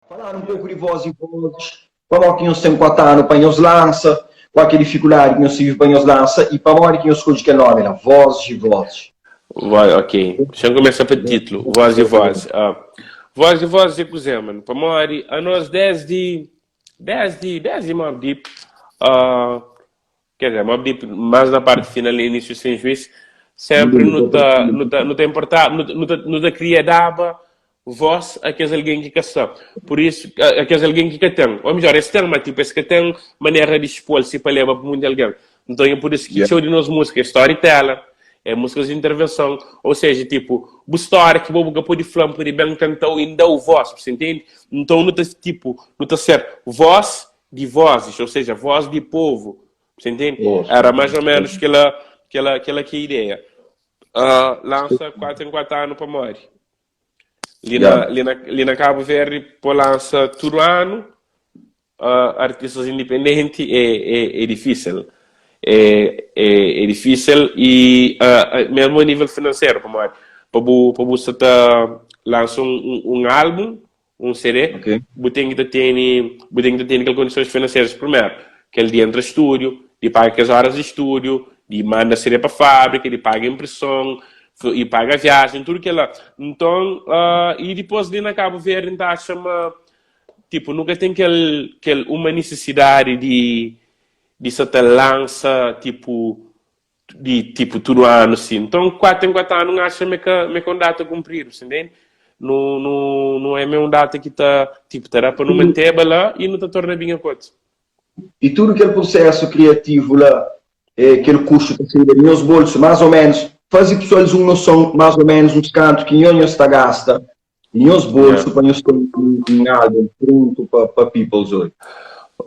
Falar um pouco de voz e vozes, para que nós temos que estar para nós lança, qualquer dificuldade que nós tive para nós lança, e para que nós escolhe que é nome, lá, vozes e vozes. Ok, deixa eu começar pelo título, Voz e Voz. Voz e Voz de coisa, mano. Para mori, a nós desde Mob Deep, quer dizer, Mob Deep, mais na parte final e início sem juiz, sempre não tem importado, não tá cria daba voz a que alguém que caça. Por isso, a que alguém que tem, ou melhor, esse tem, mas tipo, esse que tem maneira de expor-se para levar para o mundo de alguém. Então é por isso que show de nós música, storyteller, é músicas de intervenção, ou seja, tipo, o história que vou pôr falar, pode bem cantar e dar o voz, você entende? Então não tá tipo, não tá certo, voz de vozes, ou seja, voz de povo, você entende? Era mais ou menos aquela que ideia. Lança 4 em 4 anos para morrer. Ali na Cabo Verde, por lança todo ano, artistas independentes é difícil. É difícil e mesmo a nível financeiro, para você lançar um álbum, um CD, você tem que ter aquelas condições financeiras primeiro, que ele entra no estúdio, de paga as horas de estúdio, de manda a CD para a fábrica, de paga a impressão, e paga a viagem, tudo aquilo lá. Então, e depois de na Cabo Verde, então, chama, tipo, nunca tem uma necessidade de se lança, tipo todo ano, assim. Então, 4 em 4 anos, acho que é um data cumprido, entende? Não é mesmo data que está, tipo, terá para não manter lá e não está tornando bem a coisa. E tudo aquele processo criativo lá, aquele custo que tem nos bolsos, mais ou menos, faz que pessoas uma noção, mais ou menos, uns cantos que não está gasta, e nos bolsos, para nós ter um álbum pronto para people hoje.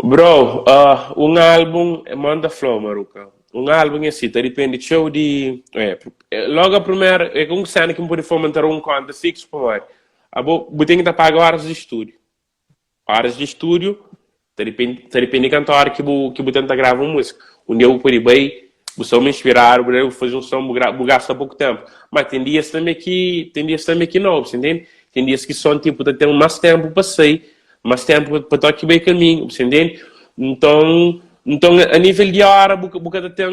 Bro, um álbum manda flow, Maruca. Um álbum é assim, depende show de... logo a primeira, é com cena que me pode fomentar um conta fixo para mim. Eu tenho que pagar horas de estúdio. Horas de estúdio, depende de cantar que eu tento gravar uma música. Um dia eu pode bem, o som me inspirar, eu fazer um som, eu gasto há pouco tempo. Mas tem dias também que não, você entende? Tem dias que são, tipo, tem mais tempo para sair, mais tempo para estar aqui bem caminho, você entende? Então, a nível de hora, bocada tem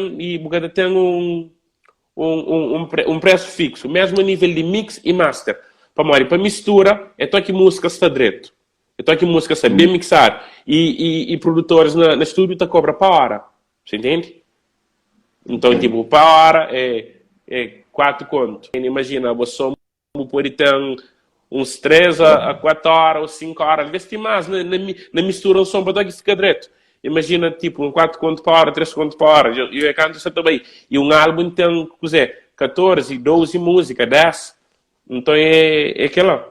um preço fixo, mesmo a nível de mix e master. Para mistura, é só que música está direito. É só que música está bem mixar. E produtores na estúdio te cobram para hora, você entende? Então, tipo, para hora é 4 contos. Imagina, você pode ter uns 3 a 4 horas ou 5 horas, veste mais na mistura o som para que fica direto. Imagina, tipo, 4 contos por hora, 3 contos por hora, eu canto isso também. E um álbum tem, 14, 12 músicas, 10. Então é aquilo.